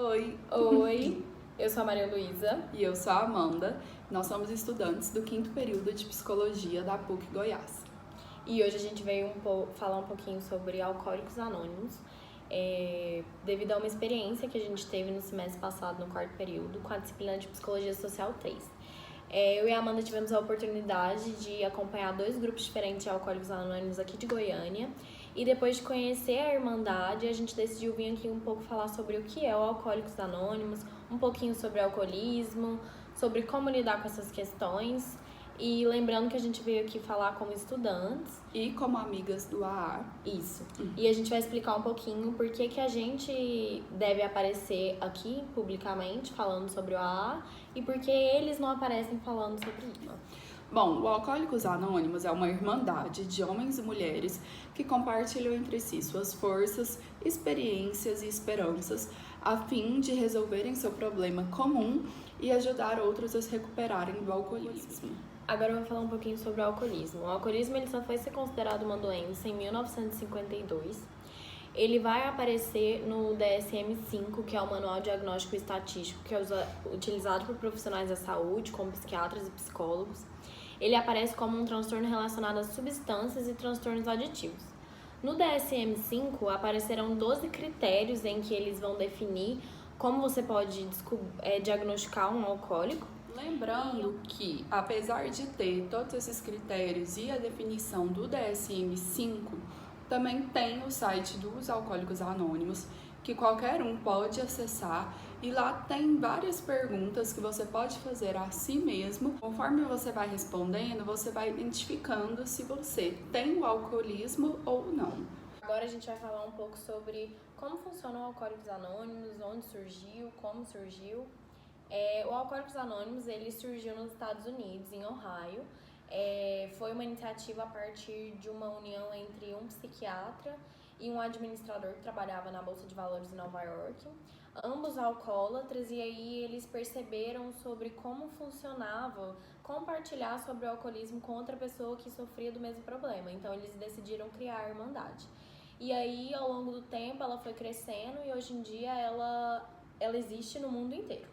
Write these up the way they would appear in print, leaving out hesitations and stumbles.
Oi, Oi, eu sou a Maria Luísa. e eu sou a Amanda. Nós somos estudantes do 5º período de Psicologia da PUC Goiás. E hoje a gente veio falar um pouquinho sobre Alcoólicos Anônimos, devido a uma experiência que a gente teve no semestre passado, no 4º período, com a disciplina de Psicologia Social 3. Eu e a Amanda tivemos a oportunidade de acompanhar 2 grupos diferentes de Alcoólicos Anônimos aqui de Goiânia. E depois de conhecer a Irmandade, a gente decidiu vir aqui um pouco falar sobre o que é o Alcoólicos Anônimos, um pouquinho sobre alcoolismo, sobre como lidar com essas questões. E lembrando que a gente veio aqui falar como estudantes. E como amigas do AA. Isso. E a gente vai explicar um pouquinho por que a gente deve aparecer aqui publicamente falando sobre o AA e por que eles não aparecem falando sobre isso. Bom, o Alcoólicos Anônimos é uma irmandade de homens e mulheres que compartilham entre si suas forças, experiências e esperanças a fim de resolverem seu problema comum e ajudar outros a se recuperarem do alcoolismo. Agora eu vou falar um pouquinho sobre o alcoolismo. O alcoolismo ele só foi ser considerado uma doença em 1952. Ele vai aparecer no DSM-5, que é o Manual Diagnóstico e Estatístico, que é utilizado por profissionais da saúde, como psiquiatras e psicólogos. Ele aparece como um transtorno relacionado a substâncias e transtornos aditivos. No DSM-5 aparecerão 12 critérios em que eles vão definir como você pode diagnosticar um alcoólico. Lembrando que, apesar de ter todos esses critérios e a definição do DSM-5, também tem o site dos Alcoólicos Anônimos, que qualquer um pode acessar, e lá tem várias perguntas que você pode fazer a si mesmo. Conforme você vai respondendo, você vai identificando se você tem o alcoolismo ou não. Agora a gente vai falar um pouco sobre como funciona o Alcoólicos Anônimos, onde surgiu, como surgiu. O Alcoólicos Anônimos ele surgiu nos Estados Unidos, em Ohio. Foi uma iniciativa a partir de uma união entre um psiquiatra e um administrador que trabalhava na Bolsa de Valores em Nova York, ambos alcoólatras, e aí eles perceberam sobre como funcionava compartilhar sobre o alcoolismo com outra pessoa que sofria do mesmo problema. Então eles decidiram criar a Irmandade. E aí, ao longo do tempo, ela foi crescendo e hoje em dia ela existe no mundo inteiro.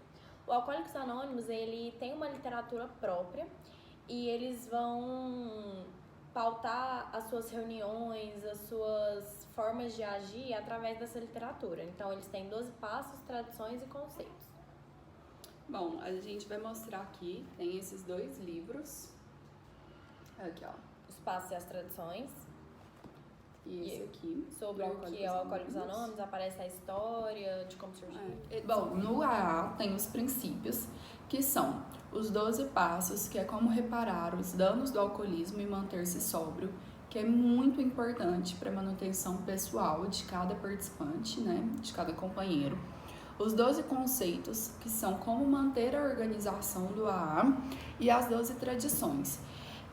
O Alcoólicos Anônimos, ele tem uma literatura própria e eles vão pautar as suas reuniões, as suas formas de agir através dessa literatura. Então, eles têm 12 passos, tradições e conceitos. Bom, a gente vai mostrar aqui, tem esses 2 livros. Aqui, ó. Os passos e as tradições. E esse aqui. Sobre o que é o Alcoólicos Anônimos, aparece a história de como surgiu. Bom, no AA tem os princípios, que são os 12 passos, que é como reparar os danos do alcoolismo e manter-se sóbrio, que é muito importante para a manutenção pessoal de cada participante, né, de cada companheiro. Os 12 conceitos, que são como manter a organização do AA, e as 12 tradições,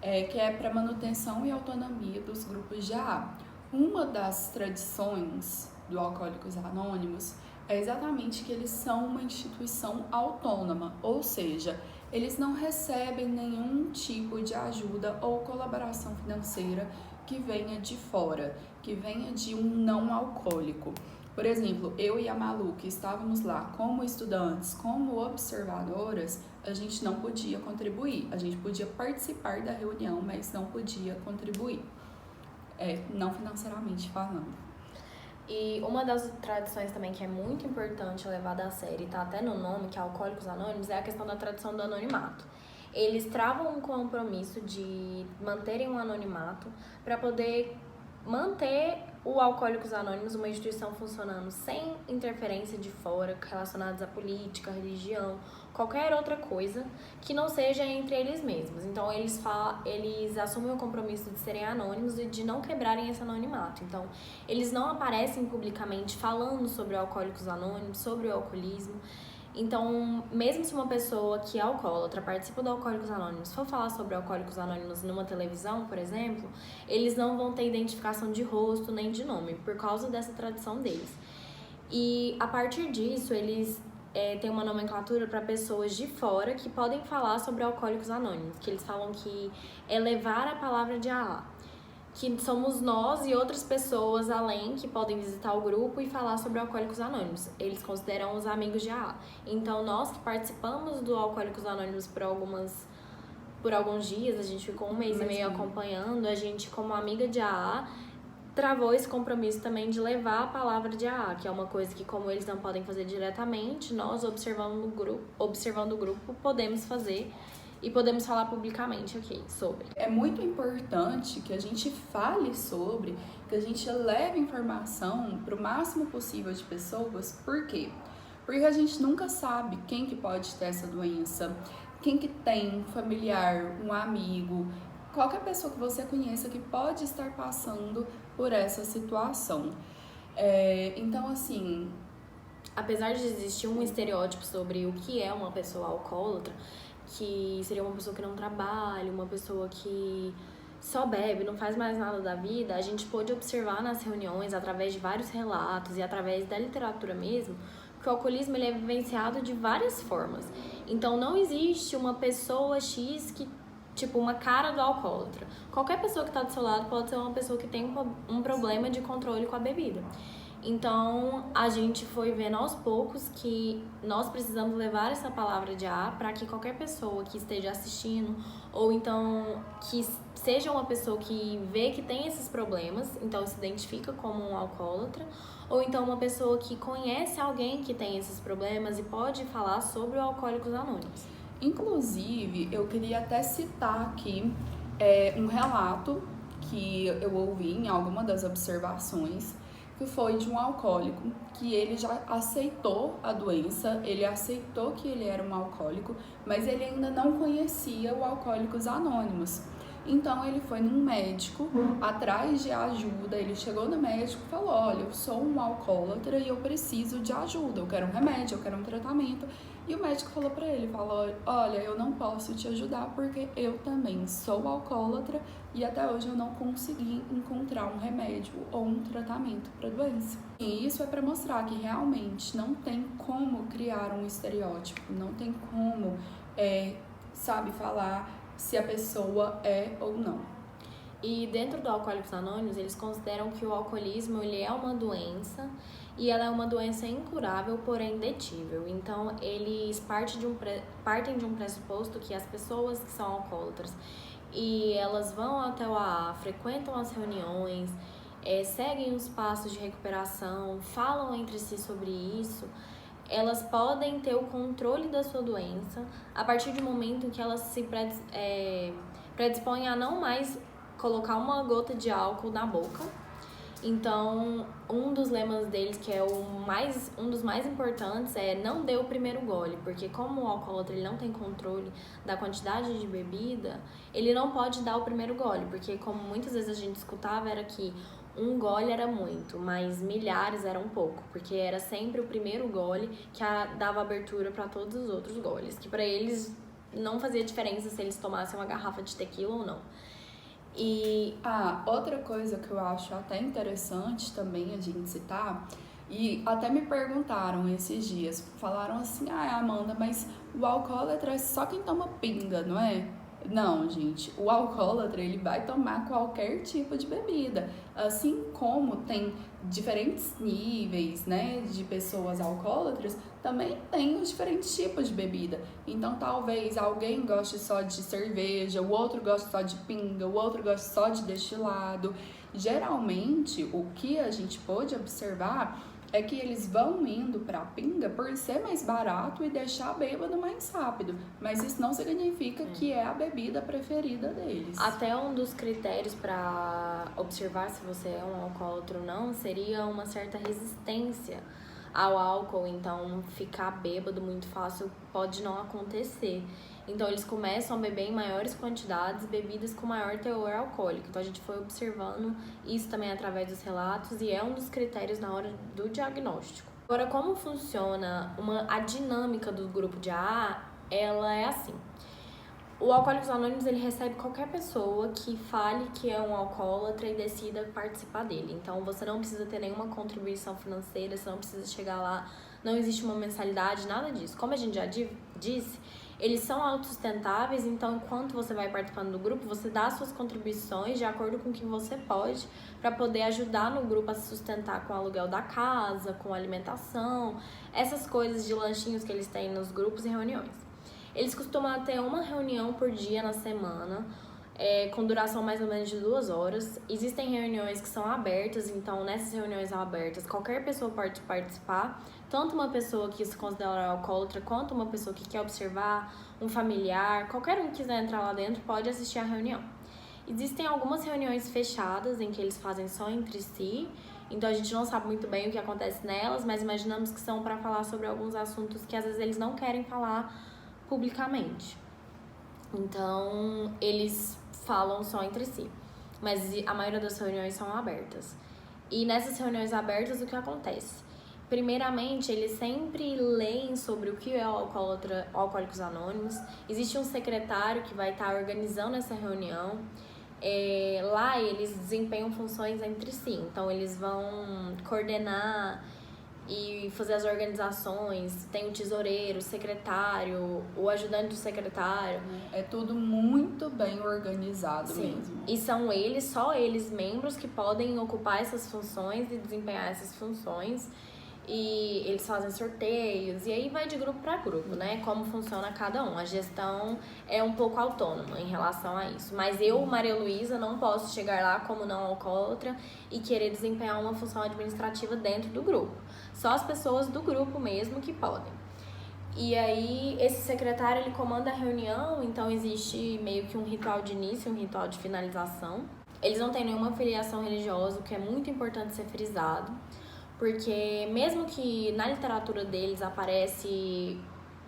que é para manutenção e autonomia dos grupos de AA. Uma das tradições do Alcoólicos Anônimos é exatamente que eles são uma instituição autônoma, ou seja, eles não recebem nenhum tipo de ajuda ou colaboração financeira que venha de fora, que venha de um não alcoólico. Por exemplo, eu e a Malu, que estávamos lá como estudantes, como observadoras, a gente não podia contribuir. A gente podia participar da reunião, mas não podia contribuir, não financeiramente falando. E uma das tradições também que é muito importante levada a sério, e tá até no nome, que é Alcoólicos Anônimos, é a questão da tradição do anonimato. Eles travam um compromisso de manterem um anonimato para poder manter o Alcoólicos Anônimos uma instituição funcionando sem interferência de fora, relacionadas à política, religião, qualquer outra coisa que não seja entre eles mesmos. Então eles assumem o compromisso de serem anônimos e de não quebrarem esse anonimato. Então eles não aparecem publicamente falando sobre o Alcoólicos Anônimos, sobre o alcoolismo. Então, mesmo se uma pessoa que é alcoólatra, participa do Alcoólicos Anônimos, for falar sobre Alcoólicos Anônimos numa televisão, por exemplo, eles não vão ter identificação de rosto nem de nome, por causa dessa tradição deles. E, a partir disso, eles têm uma nomenclatura para pessoas de fora que podem falar sobre Alcoólicos Anônimos, que eles falam que é levar a palavra de AA, que somos nós e outras pessoas além que podem visitar o grupo e falar sobre Alcoólicos Anônimos. Eles consideram os amigos de AA. Então, nós que participamos do Alcoólicos Anônimos por alguns dias, a gente ficou um mês e meio acompanhando, a gente, como amiga de AA, travou esse compromisso também de levar a palavra de AA, que é uma coisa que, como eles não podem fazer diretamente, nós, observando o grupo, podemos fazer e podemos falar publicamente aqui sobre. É muito importante que a gente fale sobre, que a gente leve informação para o máximo possível de pessoas. Por quê? Porque a gente nunca sabe quem que pode ter essa doença, quem que tem um familiar, um amigo, qualquer pessoa que você conheça que pode estar passando por essa situação. Então, assim, apesar de existir um estereótipo sobre o que é uma pessoa alcoólatra, que seria uma pessoa que não trabalha, uma pessoa que só bebe, não faz mais nada da vida, a gente pôde observar nas reuniões, através de vários relatos e através da literatura mesmo, que o alcoolismo ele é vivenciado de várias formas. Então, não existe uma pessoa X que, tipo, uma cara do alcoólatra. Qualquer pessoa que está do seu lado pode ser uma pessoa que tem um problema de controle com a bebida. Então, a gente foi vendo aos poucos que nós precisamos levar essa palavra de AA para que qualquer pessoa que esteja assistindo, ou então que seja uma pessoa que vê que tem esses problemas, então se identifica como um alcoólatra, ou então uma pessoa que conhece alguém que tem esses problemas e pode falar sobre o Alcoólicos Anônimos. Inclusive, eu queria até citar aqui um relato que eu ouvi em alguma das observações, que foi de um alcoólico, que ele já aceitou a doença, ele aceitou que ele era um alcoólico, mas ele ainda não conhecia o Alcoólicos Anônimos. Então ele foi num médico atrás de ajuda, ele chegou no médico e falou: olha, eu sou um alcoólatra e eu preciso de ajuda, eu quero um remédio, eu quero um tratamento. E o médico falou pra ele, falou: olha, eu não posso te ajudar porque eu também sou alcoólatra e até hoje eu não consegui encontrar um remédio ou um tratamento para a doença. E isso é para mostrar que realmente não tem como criar um estereótipo, não tem como, falar se a pessoa é ou não. E dentro do Alcoólicos Anônimos, eles consideram que o alcoolismo ele é uma doença e ela é uma doença incurável, porém detível. Então, eles partem de um pressuposto que as pessoas que são alcoólatras e elas vão até o AA, frequentam as reuniões, seguem os passos de recuperação, falam entre si sobre isso, elas podem ter o controle da sua doença a partir do momento em que elas se predispõem a não mais colocar uma gota de álcool na boca. Então, um dos lemas deles, que é um dos mais importantes, é não dê o primeiro gole, porque como o alcoólatra ele não tem controle da quantidade de bebida, ele não pode dar o primeiro gole, porque como muitas vezes a gente escutava era que um gole era muito, mas milhares eram pouco, porque era sempre o primeiro gole que dava abertura para todos os outros goles, que para eles não fazia diferença se eles tomassem uma garrafa de tequila ou não. E outra coisa que eu acho até interessante também a gente citar, e até me perguntaram esses dias, falaram assim: Amanda, mas o alcoólatra é só quem toma pinga, não é? Não, gente, o alcoólatra ele vai tomar qualquer tipo de bebida, assim como tem diferentes níveis, né, de pessoas alcoólatras, também tem os diferentes tipos de bebida. Então talvez alguém goste só de cerveja, o outro goste só de pinga, o outro goste só de destilado. Geralmente o que a gente pode observar é que eles vão indo para a pinga por ser mais barato e deixar bêbado mais rápido, mas isso não significa que é a bebida preferida deles. Até um dos critérios para observar se você é um alcoólatra ou não seria uma certa resistência ao álcool, então ficar bêbado muito fácil pode não acontecer. Então eles começam a beber em maiores quantidades bebidas com maior teor alcoólico. Então a gente foi observando isso também através dos relatos e é um dos critérios na hora do diagnóstico. Agora, como funciona a dinâmica do grupo de AA? Ela é assim: o Alcoólicos Anônimos ele recebe qualquer pessoa que fale que é um alcoólatra e decida participar dele. Então você não precisa ter nenhuma contribuição financeira, você não precisa chegar lá, não existe uma mensalidade, nada disso. Como a gente já disse, Eles são autossustentáveis, então enquanto você vai participando do grupo, você dá suas contribuições de acordo com o que você pode para poder ajudar no grupo a se sustentar com o aluguel da casa, com alimentação, essas coisas de lanchinhos que eles têm nos grupos e reuniões. Eles costumam ter uma reunião por dia na semana, com duração mais ou menos de 2 horas. Existem reuniões que são abertas, então nessas reuniões abertas qualquer pessoa pode participar, tanto uma pessoa que se considera alcoólatra quanto uma pessoa que quer observar, um familiar, qualquer um que quiser entrar lá dentro pode assistir à reunião. Existem algumas reuniões fechadas em que eles fazem só entre si, então a gente não sabe muito bem o que acontece nelas, mas imaginamos que são para falar sobre alguns assuntos que às vezes eles não querem falar publicamente. Então eles falam só entre si, mas a maioria das reuniões são abertas. E nessas reuniões abertas, o que acontece? Primeiramente, eles sempre leem sobre o que é o Alcoólicos Anônimos. Existe um secretário que vai estar organizando essa reunião. Lá eles desempenham funções entre si, então eles vão coordenar e fazer as organizações. Tem o tesoureiro, o secretário, o ajudante do secretário. É tudo muito bem organizado. Sim. Mesmo. E são eles, só eles, membros, que podem ocupar essas funções e desempenhar essas funções. E eles fazem sorteios, e aí vai de grupo para grupo, né? Como funciona cada um. A gestão é um pouco autônoma em relação a isso. Mas eu, Maria Luísa, não posso chegar lá como não alcoólatra e querer desempenhar uma função administrativa dentro do grupo. Só as pessoas do grupo mesmo que podem. E aí, esse secretário, ele comanda a reunião, então existe meio que um ritual de início, um ritual de finalização. Eles não têm nenhuma filiação religiosa, o que é muito importante ser frisado. Porque mesmo que na literatura deles aparece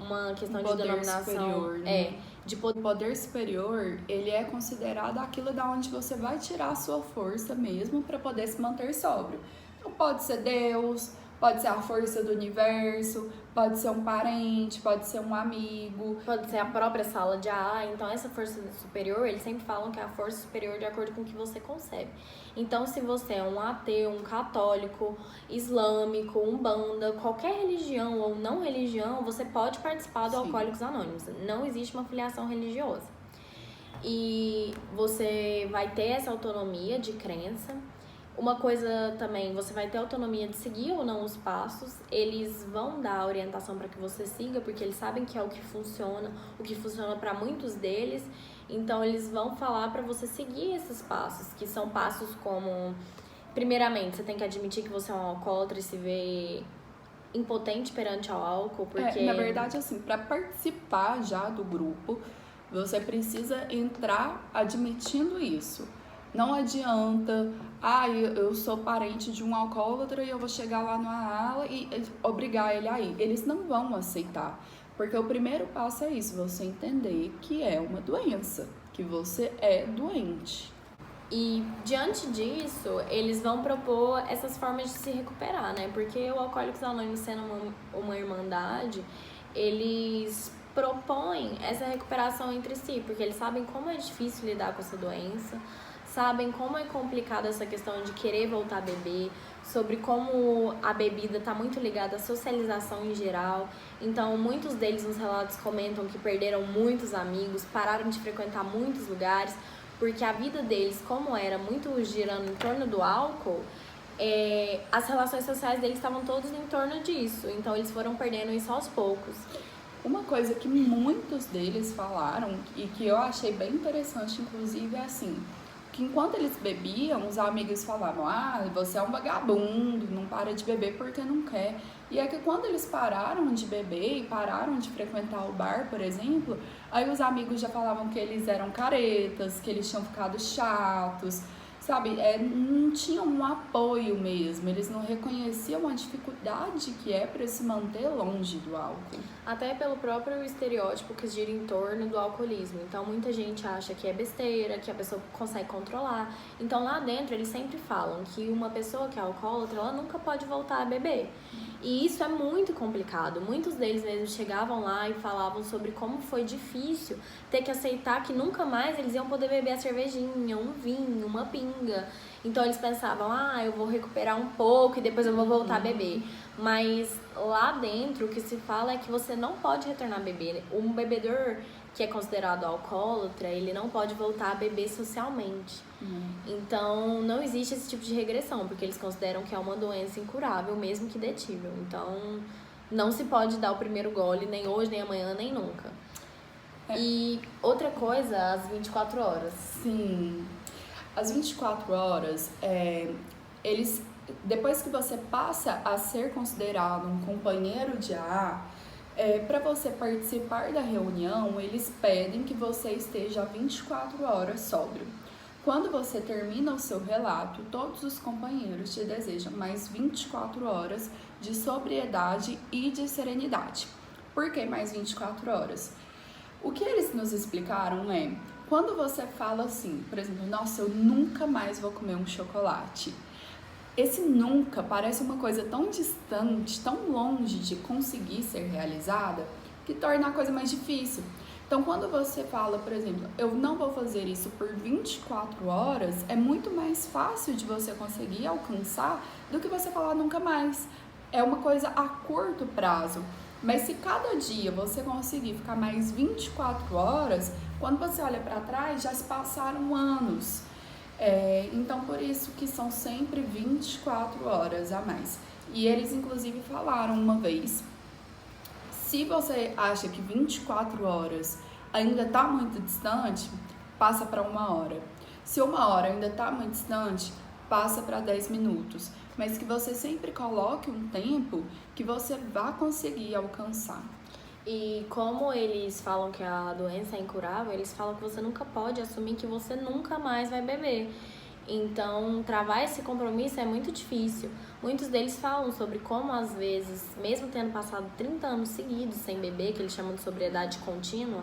uma questão de denominação superior, né? De poder superior, ele é considerado aquilo da onde você vai tirar a sua força mesmo para poder se manter sóbrio. Então pode ser Deus, pode ser a força do universo, pode ser um parente, pode ser um amigo, pode ser a própria sala de AA. Então essa força superior, eles sempre falam que é a força superior de acordo com o que você concebe. Então se você é um ateu, um católico, islâmico, umbanda, qualquer religião ou não religião, você pode participar do Alcoólicos Anônimos. Não existe uma filiação religiosa. E você vai ter essa autonomia de crença. Uma coisa também, você vai ter autonomia de seguir ou não os passos. Eles vão dar orientação para que você siga, porque eles sabem que é o que funciona para muitos deles. Então, eles vão falar para você seguir esses passos, que são passos como... Primeiramente, você tem que admitir que você é um alcoólatra e se vê impotente perante ao álcool, porque... na verdade, assim, para participar já do grupo, você precisa entrar admitindo isso. Não adianta, eu sou parente de um alcoólatra e eu vou chegar lá na ala e obrigar ele a ir. Eles não vão aceitar, porque o primeiro passo é isso, você entender que é uma doença, que você é doente. E diante disso, eles vão propor essas formas de se recuperar, né? Porque o Alcoólicos Anônimos, sendo uma irmandade, eles propõem essa recuperação entre si, porque eles sabem como é difícil lidar com essa doença, sabem como é complicada essa questão de querer voltar a beber, sobre como a bebida está muito ligada à socialização em geral. Então, muitos deles nos relatos comentam que perderam muitos amigos, pararam de frequentar muitos lugares, porque a vida deles, como era muito girando em torno do álcool, as relações sociais deles estavam todas em torno disso. Então, eles foram perdendo isso aos poucos. Uma coisa que muitos deles falaram e que eu achei bem interessante, inclusive, é assim... que enquanto eles bebiam, os amigos falavam, você é um vagabundo, não para de beber porque não quer. E é que quando eles pararam de beber e pararam de frequentar o bar, por exemplo, aí os amigos já falavam que eles eram caretas, que eles tinham ficado chatos, sabe? Não tinham um apoio mesmo, eles não reconheciam a dificuldade que é para se manter longe do álcool. Até pelo próprio estereótipo que gira em torno do alcoolismo. Então, muita gente acha que é besteira, que a pessoa consegue controlar. Então, lá dentro, eles sempre falam que uma pessoa que é alcoólatra, ela nunca pode voltar a beber. E isso é muito complicado. Muitos deles mesmo chegavam lá e falavam sobre como foi difícil ter que aceitar que nunca mais eles iam poder beber a cervejinha, um vinho, uma pinga. Então eles pensavam, eu vou recuperar um pouco e depois eu vou voltar a beber. Mas lá dentro o que se fala é que você não pode retornar a beber. Um bebedor que é considerado alcoólatra, ele não pode voltar a beber socialmente. Então, não existe esse tipo de regressão, porque eles consideram que é uma doença incurável, mesmo que detível. Então, não se pode dar o primeiro gole, nem hoje, nem amanhã, nem nunca. E outra coisa, as 24 horas. Sim, as 24 horas, eles, depois que você passa a ser considerado um companheiro de AA, para você participar da reunião, eles pedem que você esteja 24 horas sóbrio. Quando você termina o seu relato, todos os companheiros te desejam mais 24 horas de sobriedade e de serenidade. Por que mais 24 horas? O que eles nos explicaram é, quando você fala assim, por exemplo, nossa, eu nunca mais vou comer um chocolate. Esse nunca parece uma coisa tão distante, tão longe de conseguir ser realizada, que torna a coisa mais difícil. Então, quando você fala, por exemplo, eu não vou fazer isso por 24 horas, é muito mais fácil de você conseguir alcançar do que você falar nunca mais. É uma coisa a curto prazo. Mas se cada dia você conseguir ficar mais 24 horas, quando você olha para trás, já se passaram anos. Então, por isso que são sempre 24 horas a mais. E eles, inclusive, falaram uma vez, se você acha que 24 horas ainda está muito distante, passa para 1 hora. Se 1 hora ainda está muito distante, passa para 10 minutos. Mas que você sempre coloque um tempo que você vá conseguir alcançar. E como eles falam que a doença é incurável, eles falam que você nunca pode assumir que você nunca mais vai beber. Então, travar esse compromisso é muito difícil. Muitos deles falam sobre como, às vezes, mesmo tendo passado 30 anos seguidos sem beber, que eles chamam de sobriedade contínua,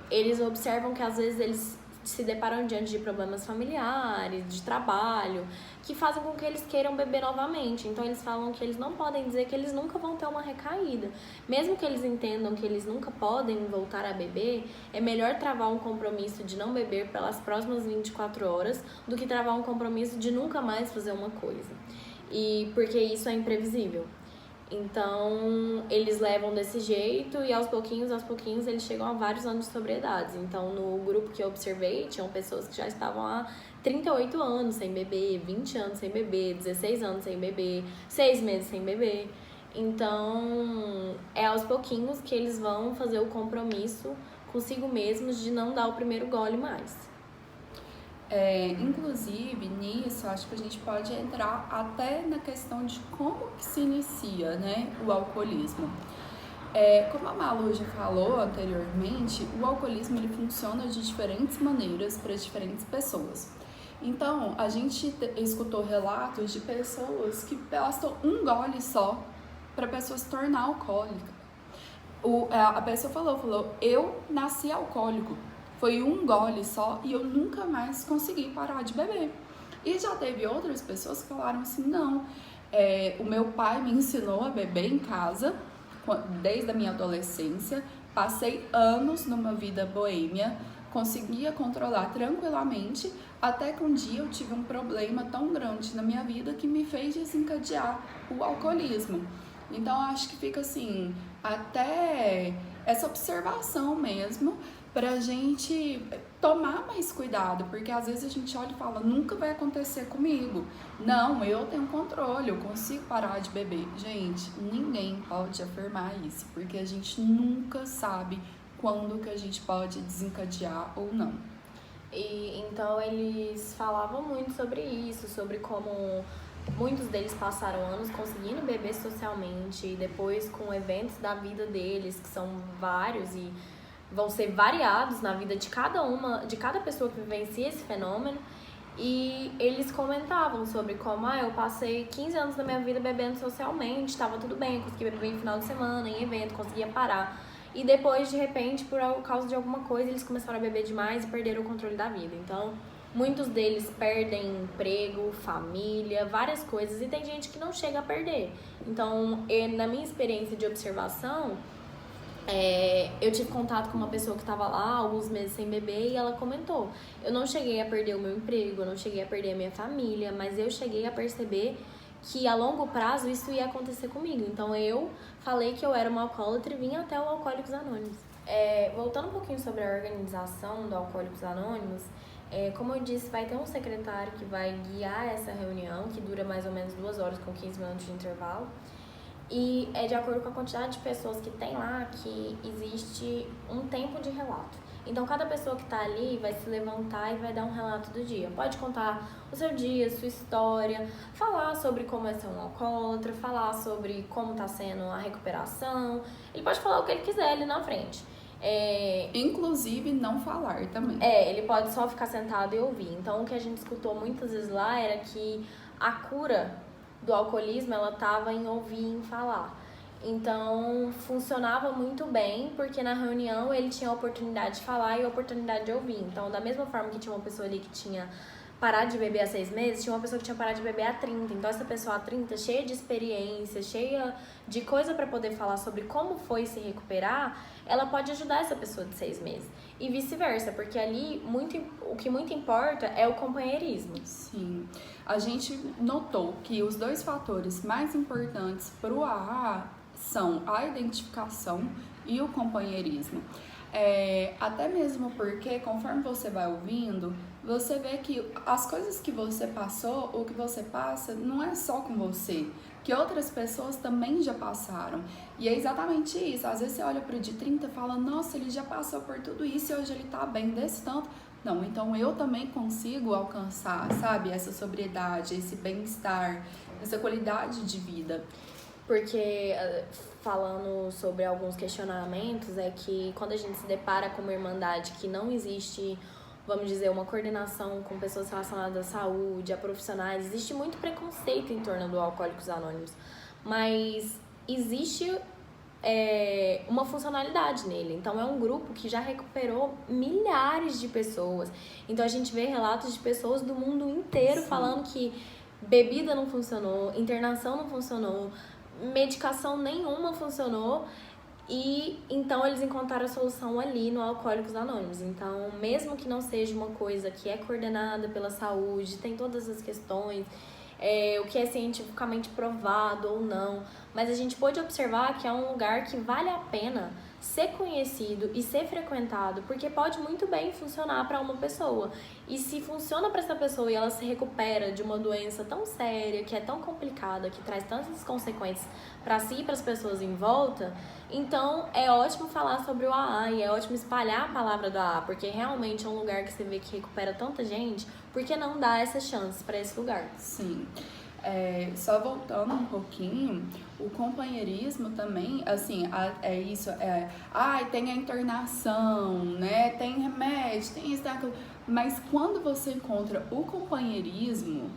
eles observam que, às vezes, eles se deparam diante de problemas familiares, de trabalho, que fazem com que eles queiram beber novamente. Então eles falam que eles não podem dizer que eles nunca vão ter uma recaída. Mesmo que eles entendam que eles nunca podem voltar a beber, é melhor travar um compromisso de não beber pelas próximas 24 horas do que travar um compromisso de nunca mais fazer uma coisa. E porque isso é imprevisível. Então, eles levam desse jeito e aos pouquinhos, eles chegam a vários anos de sobriedade. Então, no grupo que eu observei, tinham pessoas que já estavam há 38 anos sem beber, 20 anos sem beber, 16 anos sem beber, 6 meses sem beber. Então, é aos pouquinhos que eles vão fazer o compromisso consigo mesmos de não dar o primeiro gole mais. Inclusive, nisso, acho que a gente pode entrar até na questão de como que se inicia, né, o alcoolismo. Como a Malu já falou anteriormente, o alcoolismo ele funciona de diferentes maneiras para diferentes pessoas. Então, a gente escutou relatos de pessoas que bastam um gole só para a pessoa se tornar alcoólica. A pessoa falou, eu nasci alcoólico. Foi um gole só e eu nunca mais consegui parar de beber. E já teve outras pessoas que falaram assim, não, o meu pai me ensinou a beber em casa, desde a minha adolescência, passei anos numa vida boêmia, conseguia controlar tranquilamente, até que um dia eu tive um problema tão grande na minha vida que me fez desencadear o alcoolismo. Então, acho que fica assim, até essa observação mesmo, pra gente tomar mais cuidado, porque às vezes a gente olha e fala, nunca vai acontecer comigo. Não, eu tenho controle, eu consigo parar de beber. Gente, ninguém pode afirmar isso, porque a gente nunca sabe quando que a gente pode desencadear ou não. E então eles falavam muito sobre isso, sobre como muitos deles passaram anos conseguindo beber socialmente e depois com eventos da vida deles, que são vários e vão ser variados na vida de cada pessoa que vivencia esse fenômeno. E eles comentavam sobre como, eu passei 15 anos da minha vida bebendo socialmente, estava tudo bem, conseguia beber em final de semana, em evento, conseguia parar. E depois, de repente, por causa de alguma coisa, eles começaram a beber demais e perderam o controle da vida. Então, Muitos deles perdem emprego, família, várias coisas, e tem gente que não chega a perder. Então, na minha experiência de observação, eu tive contato com uma pessoa que estava lá alguns meses sem beber e ela comentou: eu não cheguei a perder o meu emprego, eu não cheguei a perder a minha família, mas eu cheguei a perceber que a longo prazo isso ia acontecer comigo. Então eu falei que eu era uma alcoólatra e vim até o Alcoólicos Anônimos. Voltando um pouquinho sobre a organização do Alcoólicos Anônimos, como eu disse, vai ter um secretário que vai guiar essa reunião, que dura mais ou menos 2 horas com 15 minutos de intervalo. E é de acordo com a quantidade de pessoas que tem lá que existe um tempo de relato. Então, cada pessoa que está ali vai se levantar e vai dar um relato do dia. Pode contar o seu dia, sua história, falar sobre como é ser um alcoólatra, falar sobre como está sendo a recuperação. Ele pode falar o que ele quiser ali na frente. Inclusive não falar também. Ele pode só ficar sentado e ouvir. Então, o que a gente escutou muitas vezes lá era que a cura do alcoolismo, ela estava em ouvir e em falar. Então, funcionava muito bem, porque na reunião ele tinha a oportunidade de falar e a oportunidade de ouvir. Então, da mesma forma que tinha uma pessoa ali que tinha parado de beber há 6 meses, tinha uma pessoa que tinha parado de beber há 30. Então, essa pessoa há 30, cheia de experiência, cheia de coisa para poder falar sobre como foi se recuperar, ela pode ajudar essa pessoa de 6 meses. E vice-versa, porque ali o que muito importa é o companheirismo. Sim. A gente notou que os 2 fatores mais importantes para o AA são a identificação e o companheirismo. Até mesmo porque, conforme você vai ouvindo, você vê que as coisas que você passou, ou que você passa, não é só com você, que outras pessoas também já passaram. E é exatamente isso. Às vezes você olha para o de 30 e fala: nossa, ele já passou por tudo isso e hoje ele tá bem desse tanto. Não, então eu também consigo alcançar, sabe, essa sobriedade, esse bem-estar, essa qualidade de vida. Porque, falando sobre alguns questionamentos, é que quando a gente se depara com uma irmandade que não existe, vamos dizer, uma coordenação com pessoas relacionadas à saúde, a profissionais, existe muito preconceito em torno do Alcoólicos Anônimos, mas existe uma funcionalidade nele. Então é um grupo que já recuperou milhares de pessoas. Então a gente vê relatos de pessoas do mundo inteiro, sim, falando que bebida não funcionou, internação não funcionou, medicação nenhuma funcionou, e então eles encontraram a solução ali no Alcoólicos Anônimos. Então, mesmo que não seja uma coisa que é coordenada pela saúde, tem todas as questões, o que é cientificamente provado ou não, mas a gente pode observar que é um lugar que vale a pena ser conhecido e ser frequentado, porque pode muito bem funcionar para uma pessoa. E se funciona para essa pessoa e ela se recupera de uma doença tão séria, que é tão complicada, que traz tantas consequências para si e para as pessoas em volta, então é ótimo falar sobre o AA e é ótimo espalhar a palavra do AA, porque realmente é um lugar que você vê que recupera tanta gente. Por que não dar essa chance para esse lugar? Sim. Só voltando um pouquinho, o companheirismo também, assim, tem a internação, né, tem remédio, tem isso, tem aquilo, mas quando você encontra o companheirismo,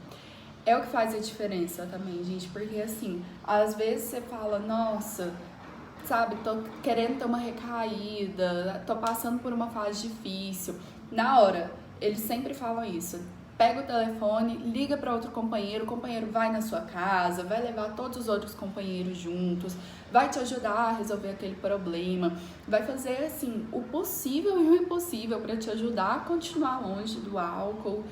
é o que faz a diferença também, gente, porque assim, às vezes você fala: nossa, sabe, tô querendo ter uma recaída, tô passando por uma fase difícil. Na hora, eles sempre falam isso: pega o telefone, liga para outro companheiro, o companheiro vai na sua casa, vai levar todos os outros companheiros juntos, vai te ajudar a resolver aquele problema, vai fazer assim o possível e o impossível para te ajudar a continuar longe do álcool.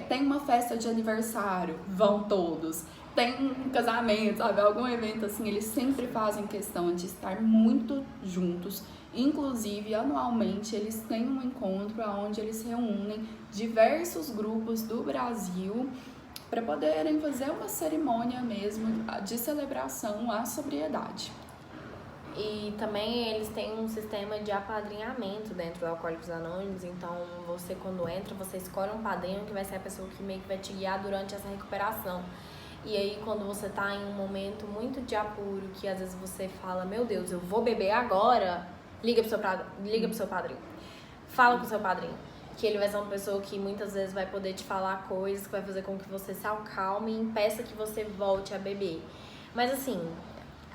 Tem uma festa de aniversário, vão todos. Tem um casamento, sabe, algum evento assim, eles sempre fazem questão de estar muito juntos. Inclusive, anualmente, eles têm um encontro onde eles reúnem diversos grupos do Brasil para poderem fazer uma cerimônia mesmo de celebração à sobriedade. E também eles têm um sistema de apadrinhamento dentro do Alcoólicos Anônimos. Então, você quando entra, você escolhe um padrinho que vai ser a pessoa que meio que vai te guiar durante essa recuperação. E aí, quando você tá em um momento muito de apuro, que às vezes você fala: meu Deus, eu vou beber agora, liga pro seu padrinho. Fala com o seu padrinho. Que ele vai ser uma pessoa que muitas vezes vai poder te falar coisas que vai fazer com que você se acalme e impeça que você volte a beber. Mas assim,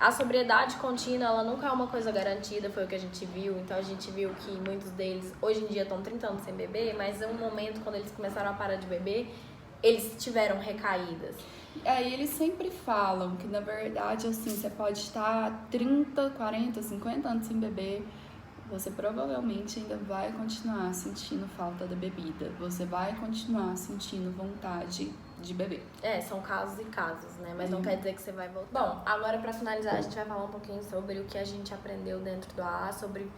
A sobriedade contínua, ela nunca é uma coisa garantida, foi o que a gente viu. Então a gente viu que muitos deles, hoje em dia, estão 30 anos sem beber, mas em um momento, quando eles começaram a parar de beber, eles tiveram recaídas. Aí eles sempre falam que, na verdade, assim, você pode estar 30, 40, 50 anos sem beber, você provavelmente ainda vai continuar sentindo falta da bebida. Você vai continuar sentindo vontade de beber. São casos e casos, né? Mas não quer dizer que você vai voltar. Bom, agora pra finalizar, a gente vai falar um pouquinho sobre o que a gente aprendeu dentro do AA, sobre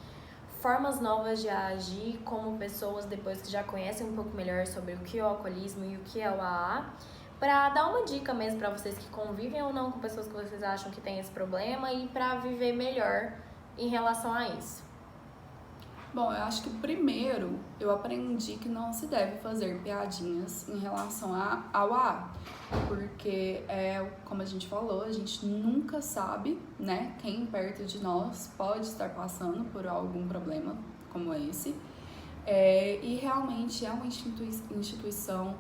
formas novas de agir como pessoas depois que já conhecem um pouco melhor sobre o que é o alcoolismo e o que é o AA. Pra dar uma dica mesmo pra vocês que convivem ou não com pessoas que vocês acham que tem esse problema e pra viver melhor em relação a isso. Bom, eu acho que primeiro eu aprendi que não se deve fazer piadinhas em relação ao AA, porque como a gente falou, a gente nunca sabe, né, quem perto de nós pode estar passando por algum problema como esse, e realmente é uma instituição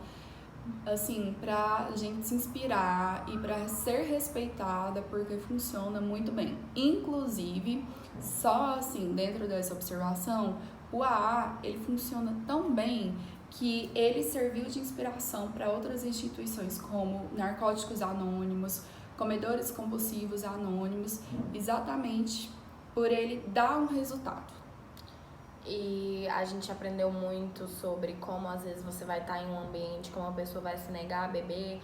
assim, pra gente se inspirar e pra ser respeitada, porque funciona muito bem. Inclusive, só assim, dentro dessa observação, o AA, ele funciona tão bem que ele serviu de inspiração para outras instituições como Narcóticos Anônimos, Comedores Compulsivos Anônimos, exatamente por ele dar um resultado. E a gente aprendeu muito sobre como às vezes você vai estar em um ambiente, como a pessoa vai se negar a beber,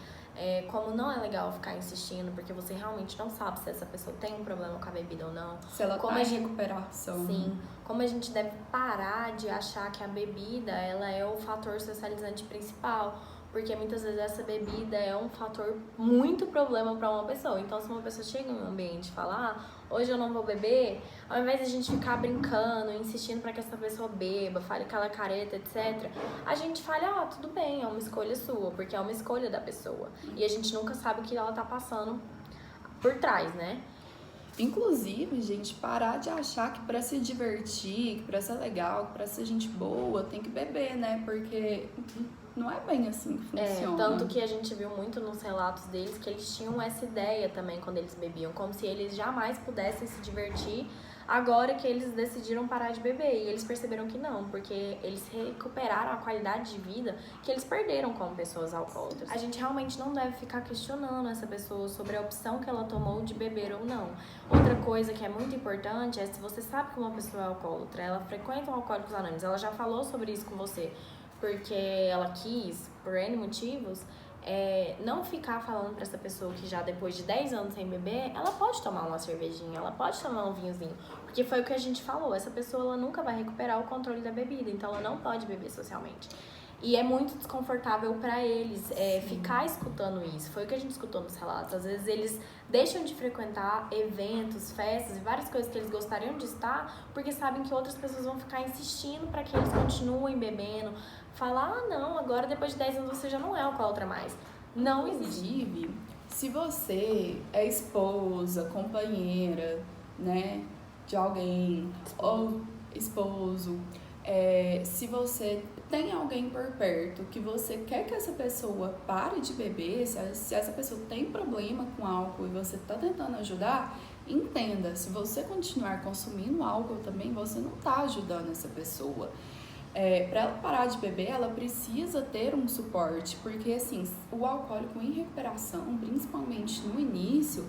como não é legal ficar insistindo, porque você realmente não sabe se essa pessoa tem um problema com a bebida ou não. Se ela tá em recuperação. Sim, como a gente deve parar de achar que a bebida ela é o fator socializante principal. Porque muitas vezes essa bebida é um fator muito problema para uma pessoa. Então, se uma pessoa chega em um ambiente e fala, hoje eu não vou beber, ao invés de a gente ficar brincando, insistindo para que essa pessoa beba, fale aquela careta, etc., a gente fala, tudo bem, é uma escolha sua, porque é uma escolha da pessoa. E a gente nunca sabe o que ela tá passando por trás, né? Inclusive, gente, parar de achar que pra se divertir, que pra ser legal, que pra ser gente boa, tem que beber, né? Porque não é bem assim que funciona. Tanto que a gente viu muito nos relatos deles que eles tinham essa ideia também quando eles bebiam, como se eles jamais pudessem se divertir agora que eles decidiram parar de beber. E eles perceberam que não, porque eles recuperaram a qualidade de vida que eles perderam como pessoas alcoólatras. A gente realmente não deve ficar questionando essa pessoa sobre a opção que ela tomou de beber ou não. Outra coisa que é muito importante é se você sabe que uma pessoa é alcoólatra, ela frequenta o Alcoólicos Anônimos, ela já falou sobre isso com você, porque ela quis, por N motivos, não ficar falando pra essa pessoa que já depois de 10 anos sem beber, ela pode tomar uma cervejinha, ela pode tomar um vinhozinho, porque foi o que a gente falou, essa pessoa ela nunca vai recuperar o controle da bebida, então ela não pode beber socialmente. E é muito desconfortável pra eles ficar escutando isso. Foi o que a gente escutou nos relatos. Às vezes eles deixam de frequentar eventos, festas e várias coisas que eles gostariam de estar porque sabem que outras pessoas vão ficar insistindo pra que eles continuem bebendo. Falar, não, agora depois de 10 anos você já não é alcoólatra mais. Não existe. Inclusive, se você é esposa, companheira, né, de alguém, ou esposo, se você tem alguém por perto que você quer que essa pessoa pare de beber, se essa pessoa tem problema com álcool e você está tentando ajudar, entenda, se você continuar consumindo álcool também, você não está ajudando essa pessoa. Para ela parar de beber, ela precisa ter um suporte, porque assim, o alcoólico em recuperação, principalmente no início,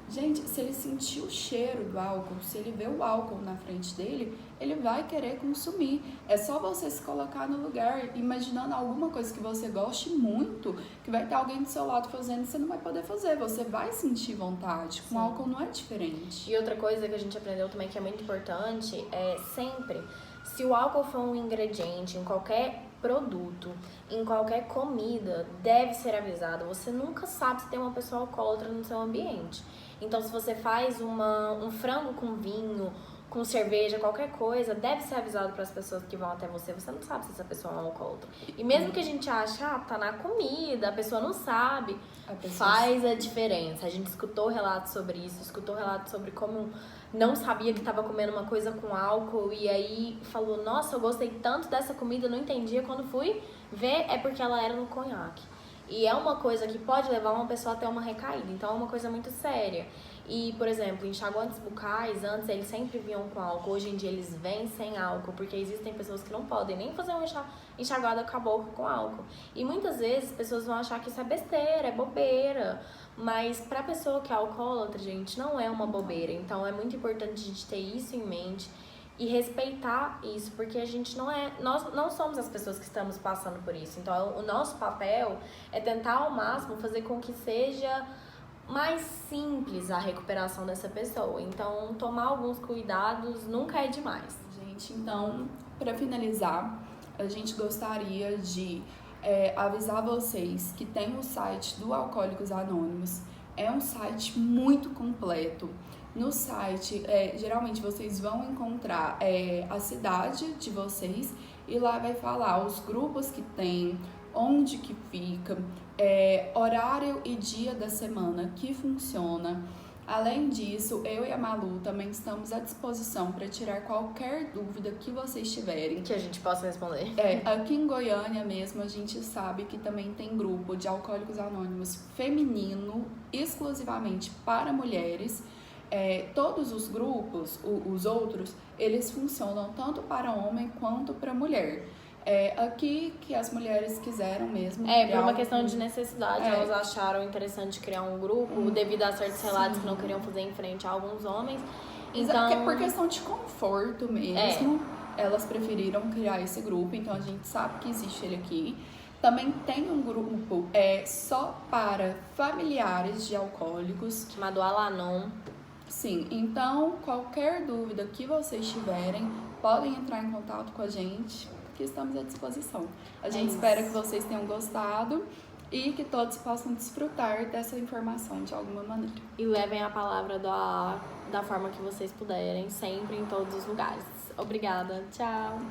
gente, se ele sentir o cheiro do álcool, se ele vê o álcool na frente dele, ele vai querer consumir. É só você se colocar no lugar, imaginando alguma coisa que você goste muito, que vai ter alguém do seu lado fazendo e você não vai poder fazer. Você vai sentir vontade. Com álcool não é diferente. E outra coisa que a gente aprendeu também que é muito importante é sempre, se o álcool for um ingrediente em qualquer produto, em qualquer comida, deve ser avisado. Você nunca sabe se tem uma pessoa alcoólatra no seu ambiente. Então, se você faz um frango com vinho, com cerveja, qualquer coisa, deve ser avisado para as pessoas que vão até você. Você não sabe se essa pessoa é um alcoólatra. E mesmo que a gente ache, tá na comida, a pessoa não sabe, faz a diferença. A gente escutou relatos sobre isso, escutou relatos sobre como não sabia que estava comendo uma coisa com álcool e aí falou, nossa, eu gostei tanto dessa comida, não entendia. Quando fui ver, é porque ela era no conhaque. E é uma coisa que pode levar uma pessoa a ter uma recaída. Então, é uma coisa muito séria. E, por exemplo, enxaguantes bucais, antes eles sempre vinham com álcool. Hoje em dia eles vêm sem álcool, porque existem pessoas que não podem nem fazer uma enxaguada com a boca com álcool. E muitas vezes as pessoas vão achar que isso é besteira, é bobeira. Mas pra pessoa que é alcoólatra, gente, não é uma bobeira. Então, é muito importante a gente ter isso em mente e respeitar isso, porque a gente nós não somos as pessoas que estamos passando por isso. Então, o nosso papel é tentar ao máximo fazer com que seja mais simples a recuperação dessa pessoa. Então, tomar alguns cuidados nunca é demais. Gente, então, para finalizar, a gente gostaria de avisar vocês que tem o site do Alcoólicos Anônimos. É um site muito completo. No site, geralmente vocês vão encontrar a cidade de vocês e lá vai falar os grupos que tem, onde que fica, horário e dia da semana que funciona. Além disso, eu e a Malu também estamos à disposição para tirar qualquer dúvida que vocês tiverem. Que a gente possa responder. Aqui em Goiânia mesmo, a gente sabe que também tem grupo de Alcoólicos Anônimos feminino, exclusivamente para mulheres. Todos os grupos, os outros, eles funcionam tanto para homem quanto para mulher. Aqui que as mulheres quiseram mesmo. Por uma questão de necessidade, elas acharam interessante criar um grupo devido a certos relatos que não queriam fazer em frente a alguns homens. Então, por questão de conforto mesmo, elas preferiram criar esse grupo, então a gente sabe que existe ele aqui. Também tem um grupo só para familiares de alcoólicos. Chamado Alanon. Sim, então qualquer dúvida que vocês tiverem, podem entrar em contato com a gente, que estamos à disposição. A gente espera que vocês tenham gostado e que todos possam desfrutar dessa informação de alguma maneira. E levem a palavra da forma que vocês puderem, sempre em todos os lugares. Obrigada. Tchau.